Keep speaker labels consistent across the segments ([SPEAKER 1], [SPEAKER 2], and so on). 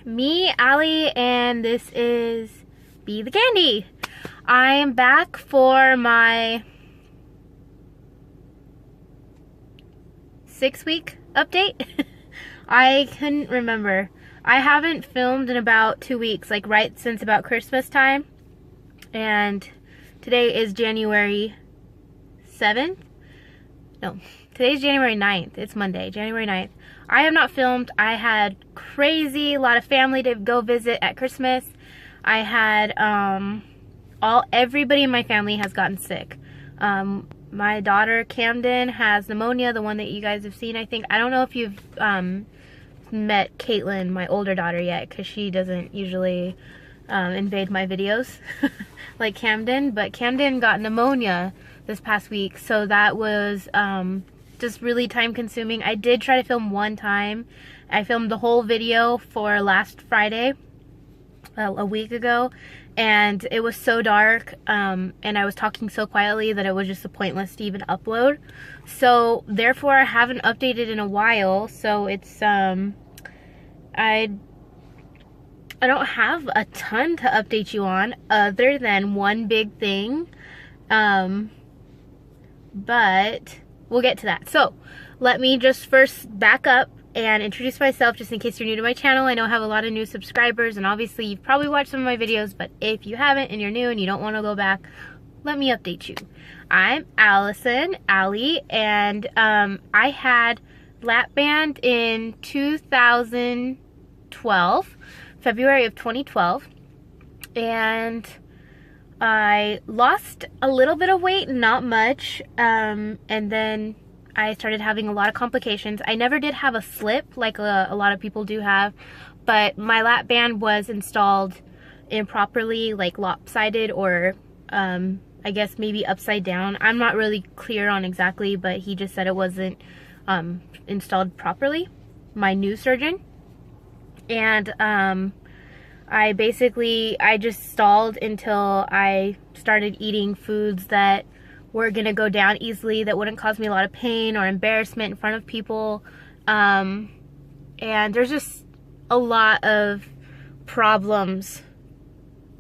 [SPEAKER 1] me, Allie, and this is Be the Candy. I am back for my 6-week update. I couldn't remember. I haven't filmed in about 2 weeks, like right since about Christmas time. And today is January 7th. No, today's January 9th. It's Monday, January 9th. I have not filmed. I had a lot of family to go visit at Christmas. I had, everybody in my family has gotten sick. My daughter Camden has pneumonia, the one that you guys have seen, I think. I don't know if you've, met Caitlin, my older daughter, yet, because she doesn't usually, invade my videos like Camden, but Camden got pneumonia this past week, so that was, just really time consuming. I did try to film one time. I filmed the whole video for last Friday, a week ago, and it was so dark, and I was talking so quietly that it was just pointless to even upload. So therefore I haven't updated in a while, so it's I don't have a ton to update you on other than one big thing, but we'll get to that. So let me just first back up and introduce myself, just in case you're new to my channel. I know I have a lot of new subscribers, and obviously you've probably watched some of my videos, but if you haven't and you're new and you don't want to go back, let me update you. I'm Allie, and I had lap band in 2012, February of 2012, and I lost a little bit of weight, not much, and then I started having a lot of complications. I never did have a slip like a lot of people do have, but my lap band was installed improperly, like lopsided, or I guess maybe upside down. I'm not really clear on exactly, but he just said it wasn't installed properly, my new surgeon. And I just stalled until I started eating foods that were gonna go down easily, that wouldn't cause me a lot of pain or embarrassment in front of people. And there's just a lot of problems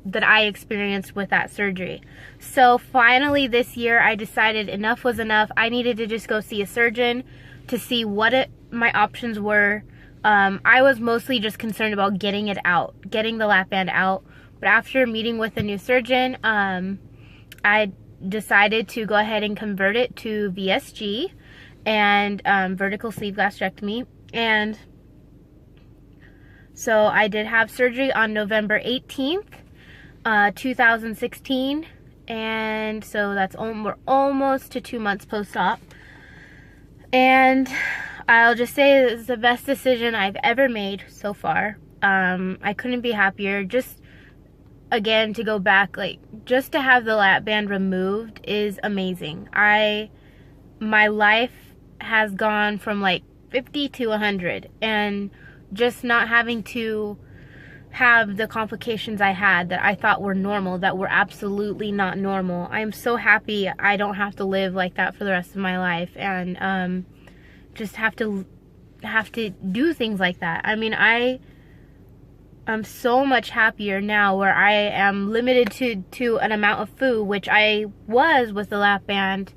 [SPEAKER 1] that I experienced with that surgery. So finally this year I decided enough was enough. I needed to just go see a surgeon to see what my options were. I was mostly just concerned about getting it out, getting the lap band out. But after meeting with a new surgeon, I decided to go ahead and convert it to VSG and vertical sleeve gastrectomy. And so I did have surgery on November 18th, 2016. And so that's we're almost to 2 months post-op. And I'll just say this is the best decision I've ever made so far. I couldn't be happier. Just, again, to go back, like, just to have the lap band removed is amazing. My life has gone from like 50 to 100, and just not having to have the complications I had that I thought were normal, that were absolutely not normal. I'm so happy I don't have to live like that for the rest of my life, and just have to do things like that. I mean, I'm so much happier now, where I am limited to an amount of food, which I was with the lap band,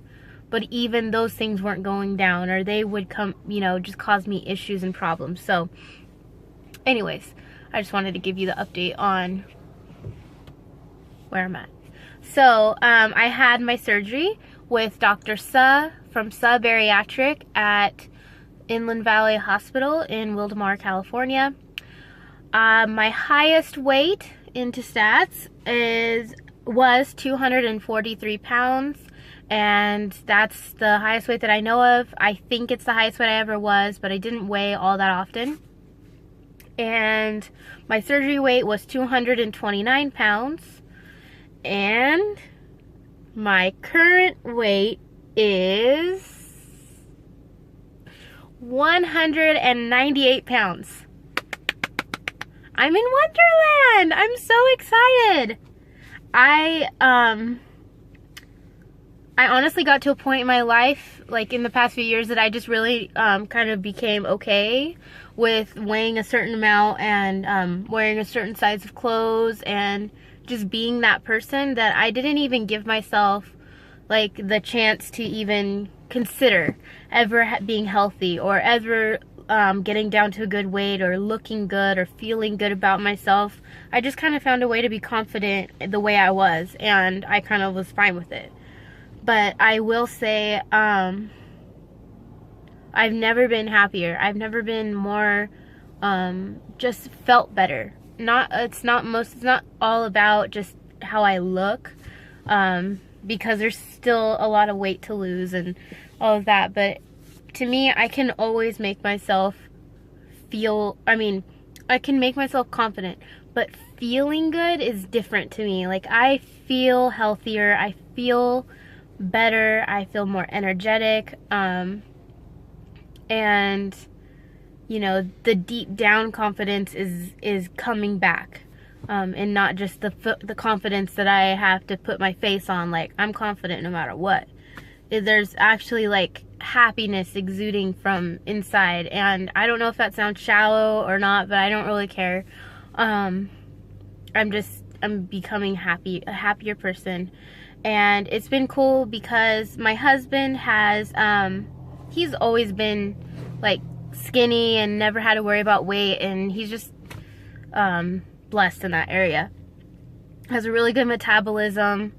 [SPEAKER 1] but even those things weren't going down, or they would come, just cause me issues and problems. So anyways, I just wanted to give you the update on where I'm at. So I had my surgery with Dr. Suh from Suh Bariatric at Inland Valley Hospital in Wildomar, California. My highest weight into stats was 243 pounds, and that's the highest weight that I know of. I think it's the highest weight I ever was, but I didn't weigh all that often. And my surgery weight was 229 pounds, and my current weight is 198 pounds. I'm in Wonderland! I'm so excited! I I honestly got to a point in my life, like in the past few years, that I just really kind of became okay with weighing a certain amount and wearing a certain size of clothes and just being that person that I didn't even give myself like the chance to even consider ever being healthy or ever getting down to a good weight or looking good or feeling good about myself. I just kind of found a way to be confident the way I was, and I kind of was fine with it. But I will say, I've never been happier. I've never been more, just felt better. It's not all about just how I look, because there's still a lot of weight to lose and all of that. But to me, I can always make myself I can make myself confident, but feeling good is different to me. Like, I feel healthier, I feel better, I feel more energetic, and you know, the deep down confidence is coming back, and not just the confidence that I have to put my face on, like I'm confident no matter what. There's actually like happiness exuding from inside, and I don't know if that sounds shallow or not, but I don't really care. I'm becoming a happier person. And it's been cool because my husband has, he's always been like skinny and never had to worry about weight, and he's just blessed in that area. Has a really good metabolism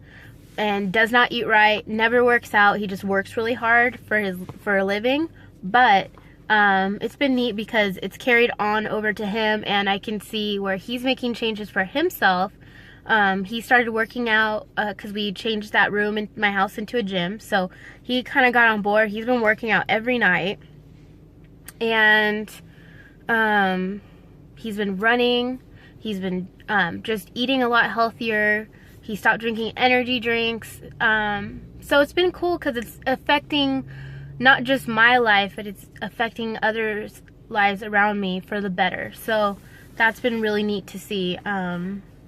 [SPEAKER 1] and does not eat right, never works out. He just works really hard for a living. But it's been neat because it's carried on over to him, and I can see where he's making changes for himself. He started working out because we changed that room in my house into a gym. So he kind of got on board. He's been working out every night. And he's been running. He's been just eating a lot healthier. He stopped drinking energy drinks. So it's been cool because it's affecting not just my life, but it's affecting others' lives around me for the better. So that's been really neat to see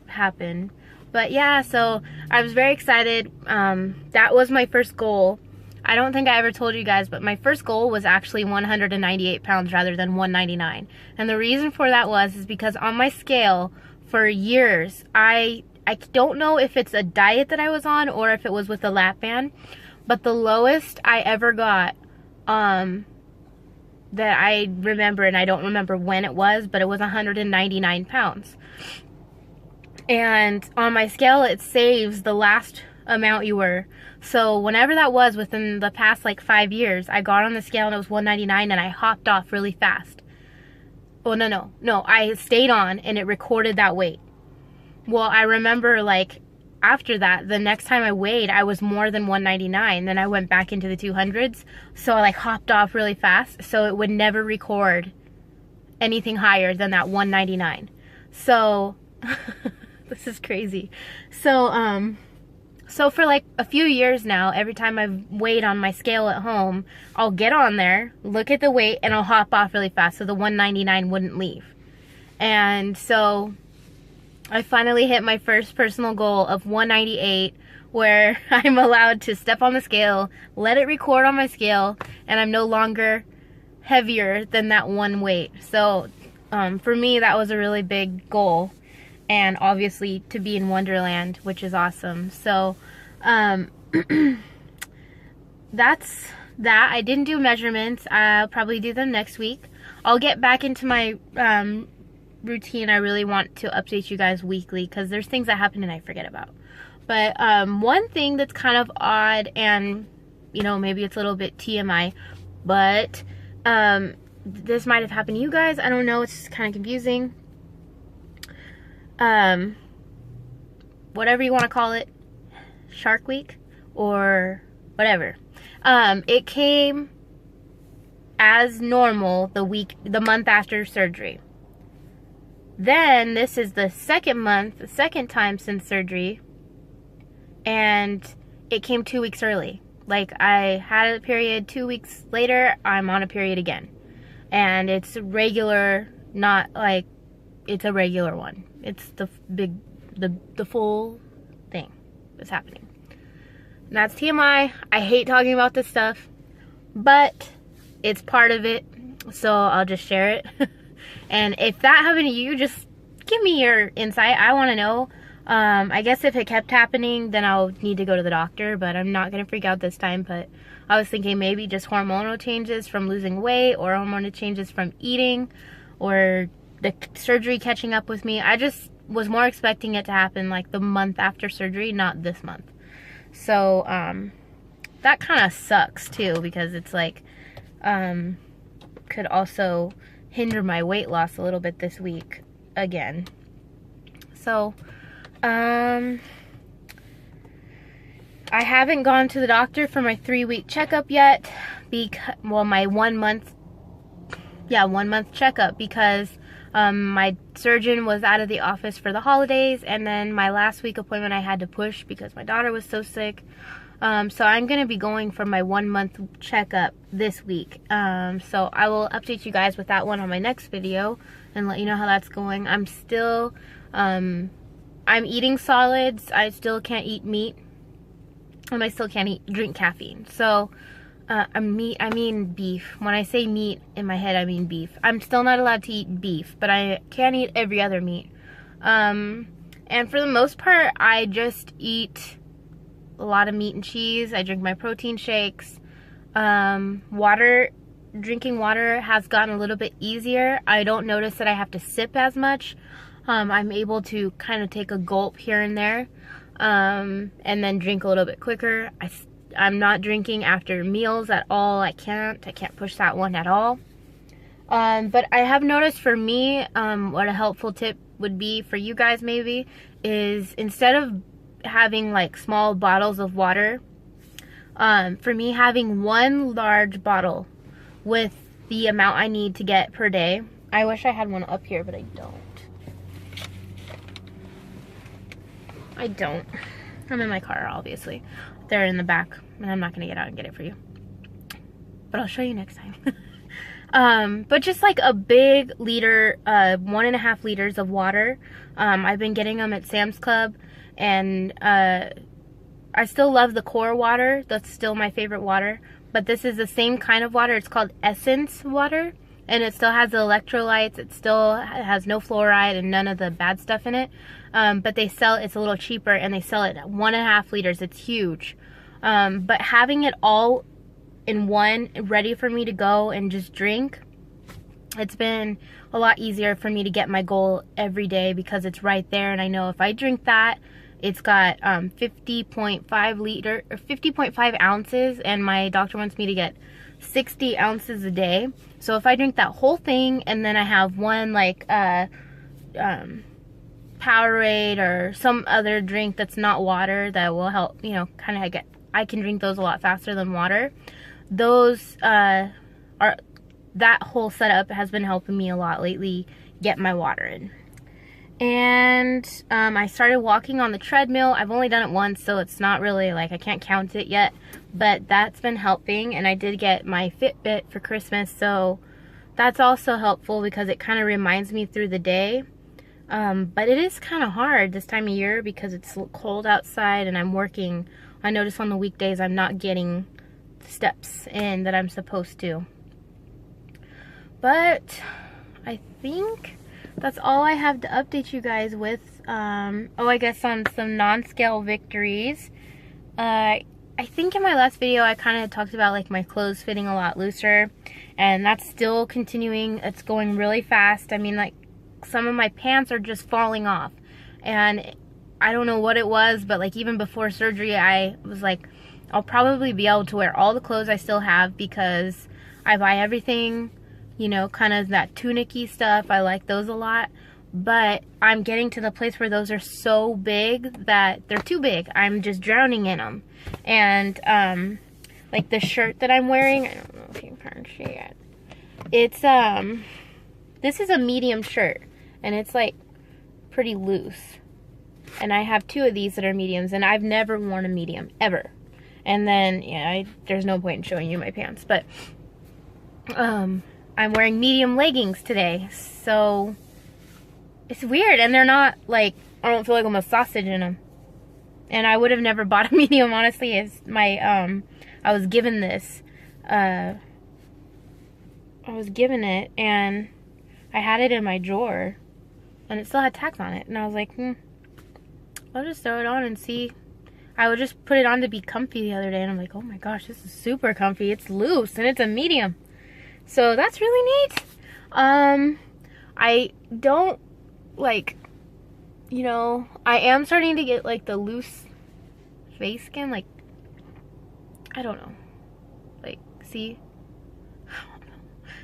[SPEAKER 1] happen. But yeah, so I was very excited. That was my first goal. I don't think I ever told you guys, but my first goal was actually 198 pounds rather than 199. And the reason for that is because on my scale for years, I don't know if it's a diet that I was on or if it was with a lap band, but the lowest I ever got that I remember, and I don't remember when it was, but it was 199 pounds. And on my scale, it saves the last amount you were. So whenever that was within the past like 5 years, I got on the scale and it was 199, and I hopped off really fast. Oh, no, I stayed on and it recorded that weight. Well, I remember like after that, the next time I weighed, I was more than 199. Then I went back into the 200s. So I like hopped off really fast. So it would never record anything higher than that 199. So this is crazy. So for like a few years now, every time I've weighed on my scale at home, I'll get on there, look at the weight, and I'll hop off really fast so the 199 wouldn't leave. And so I finally hit my first personal goal of 198, where I'm allowed to step on the scale, let it record on my scale, and I'm no longer heavier than that one weight. So for me, that was a really big goal. And obviously to be in Wonderland, which is awesome. So that's that. I didn't do measurements. I'll probably do them next week. I'll get back into my routine. I really want to update you guys weekly because there's things that happen and I forget about. But one thing that's kind of odd, and you know, maybe it's a little bit TMI, but this might have happened to you guys. I don't know. It's just kind of confusing. Whatever you want to call it, Shark Week or whatever. It came as normal the month after surgery. Then this is the second time since surgery, and it came 2 weeks early. Like, I had a period 2 weeks later, I'm on a period again. And it's regular, not like it's a regular one. It's the full thing that's happening. And that's TMI. I hate talking about this stuff, but it's part of it, so I'll just share it. And if that happened to you, just give me your insight. I want to know. I guess if it kept happening, then I'll need to go to the doctor, but I'm not going to freak out this time. But I was thinking maybe just hormonal changes from losing weight, or hormonal changes from eating, or the surgery catching up with me. I just was more expecting it to happen like the month after surgery, not this month. So that kind of sucks too, because it's like could also hinder my weight loss a little bit this week again. So I haven't gone to the doctor for my 3-week checkup yet, because, well, my 1 month checkup, because my surgeon was out of the office for the holidays, and then my last week appointment I had to push because my daughter was so sick. So I'm going to be going for my 1 month checkup this week. So I will update you guys with that one on my next video and let you know how that's going. I'm still, I'm eating solids. I still can't eat meat. And I still can't drink caffeine. So I mean beef. When I say meat in my head, I mean beef. I'm still not allowed to eat beef, but I can eat every other meat. And for the most part, I just eat a lot of meat and cheese. I drink my protein shakes. Drinking water has gotten a little bit easier. I don't notice that I have to sip as much. I'm able to kind of take a gulp here and there, and then drink a little bit quicker. I'm not drinking after meals at all. I can't push that one at all. But I have noticed for me, what a helpful tip would be for you guys maybe is, instead of having like small bottles of water, for me, having one large bottle with the amount I need to get per day. I wish I had one up here, but I don't. I'm in my car, obviously. They're in the back, and I'm not gonna get out and get it for you, but I'll show you next time. But just like a big liter, 1.5 liters of water. I've been getting them at Sam's Club, and I still love the core water. That's still my favorite water, but this is the same kind of water. It's called Essence water, and it still has the electrolytes. It still has no fluoride and none of the bad stuff in it. But they sell, it's a little cheaper, and they sell it at 1.5 liters. It's huge. But having it all in one, ready for me to go and just drink, it's been a lot easier for me to get my goal every day, because it's right there, and I know if I drink that, it's got 50.5 ounces, and my doctor wants me to get 60 ounces a day. So if I drink that whole thing, and then I have one like Powerade or some other drink that's not water that will help, you know, kind of I can drink those a lot faster than water. Those that whole setup has been helping me a lot lately get my water in. And I started walking on the treadmill. I've only done it once, so it's not really like, I can't count it yet, but that's been helping. And I did get my Fitbit for Christmas, so that's also helpful because it kind of reminds me through the day. But it is kind of hard this time of year because it's cold outside and I'm working. I notice on the weekdays I'm not getting steps in that I'm supposed to. But I think that's all I have to update you guys with. Oh, I guess on some non-scale victories. I think in my last video I kind of talked about like my clothes fitting a lot looser, and that's still continuing. It's going really fast. I mean, like, some of my pants are just falling off, and I don't know what it was, but like even before surgery I was like, I'll probably be able to wear all the clothes I still have because I buy everything, you know, kind of that tunic-y stuff. I like those a lot, but I'm getting to the place where those are so big that they're too big. I'm just drowning in them. And like the shirt that I'm wearing, I don't know if you can see it. It's this is a medium shirt, and it's like pretty loose. And I have 2 of these that are mediums, and I've never worn a medium ever. And then, yeah, there's no point in showing you my pants, but I'm wearing medium leggings today, so it's weird. And they're not like, I don't feel like I'm a sausage in them. And I would have never bought a medium, honestly. It's my, I was given this. I was given it, and I had it in my drawer, and it still had tags on it. And I was like, I'll just throw it on and see. I would just put it on to be comfy the other day, and I'm like, oh my gosh, this is super comfy. It's loose, and it's a medium. So that's really neat. I don't, like, you know, I am starting to get, like, the loose face skin. Like, I don't know. Like, see?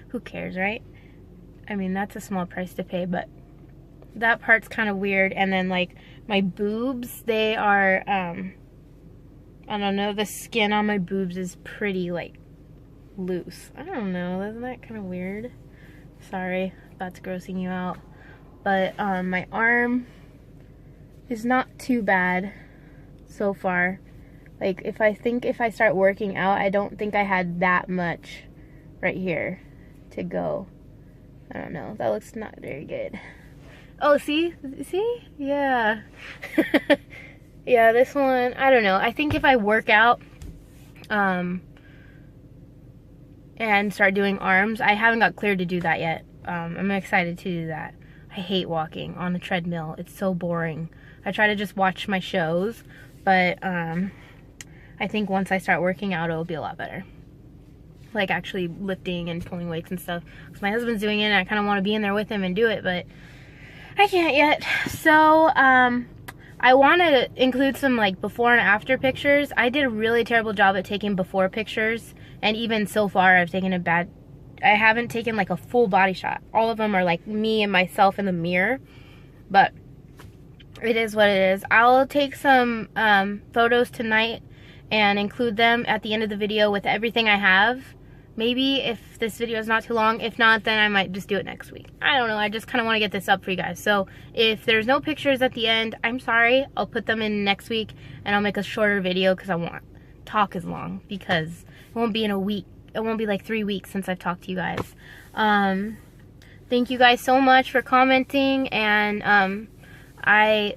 [SPEAKER 1] Who cares, right? I mean, that's a small price to pay, but that part's kind of weird. And then, like, my boobs, they are, I don't know, the skin on my boobs is pretty, like, loose. I don't know, isn't that kind of weird? Sorry if that's grossing you out. But, my arm is not too bad so far. Like, if I start working out, I don't think I had that much right here to go. I don't know, that looks not very good. Oh, see? See? Yeah. Yeah, this one, I don't know. I think if I work out, and start doing arms, I haven't got cleared to do that yet. I'm excited to do that. I hate walking on the treadmill. It's so boring. I try to just watch my shows, but I think once I start working out, it'll be a lot better. Like actually lifting and pulling weights and stuff. Because my husband's doing it, and I kind of want to be in there with him and do it, but I can't yet. So, I want to include some like before and after pictures. I did a really terrible job at taking before pictures, and even so far I've taken I haven't taken like a full body shot. All of them are like me and myself in the mirror, but it is what it is. I'll take some photos tonight and include them at the end of the video with everything I have. Maybe if this video is not too long. If not, then I might just do it next week. I don't know. I just kind of want to get this up for you guys. So if there's no pictures at the end, I'm sorry. I'll put them in next week, and I'll make a shorter video because I won't talk as long, because it won't be in a week. It won't be like 3 weeks since I've talked to you guys. Thank you guys so much for commenting, and I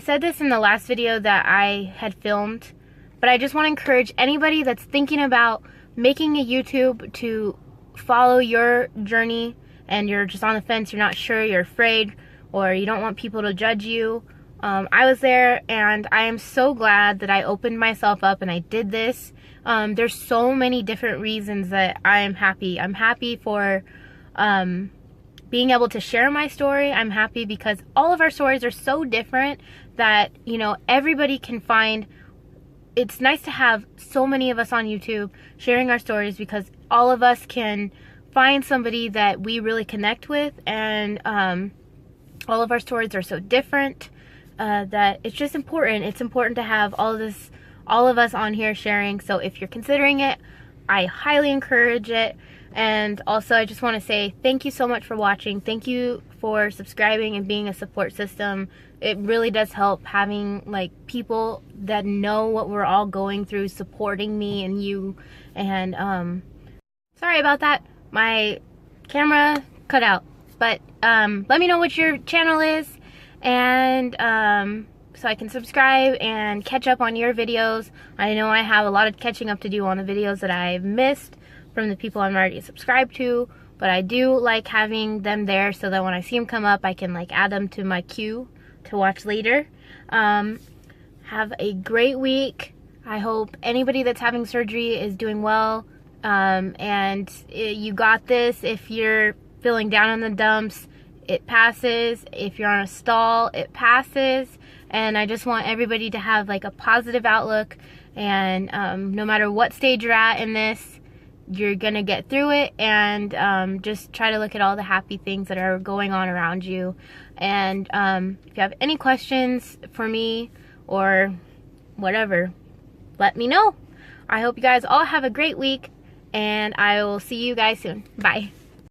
[SPEAKER 1] said this in the last video that I had filmed, but I just want to encourage anybody that's thinking about making a YouTube to follow your journey, and you're just on the fence, you're not sure, you're afraid, or you don't want people to judge you. I was there, and I am so glad that I opened myself up and I did this. There's so many different reasons that I am happy. I'm happy for being able to share my story. I'm happy because all of our stories are so different that, you know, everybody can find. It's nice to have so many of us on YouTube sharing our stories, because all of us can find somebody that we really connect with, and all of our stories are so different that it's just important. It's important to have all of us on here sharing. So if you're considering it, I highly encourage it. And also, I just want to say thank you so much for watching. Thank you for subscribing and being a support system. It really does help having like people that know what we're all going through supporting me and you. And sorry about that. My camera cut out. But let me know what your channel is, and so I can subscribe and catch up on your videos. I know I have a lot of catching up to do on the videos that I've missed from the people I'm already subscribed to, but I do like having them there so that when I see them come up, I can like add them to my queue to watch later. Have a great week. I hope anybody that's having surgery is doing well, and you got this. If you're feeling down in the dumps, it passes. If you're on a stall, it passes. And I just want everybody to have like a positive outlook, and no matter what stage you're at in this, you're gonna get through it, and just try to look at all the happy things that are going on around you. And if you have any questions for me or whatever, let me know. I hope you guys all have a great week, and I will see you guys soon. Bye.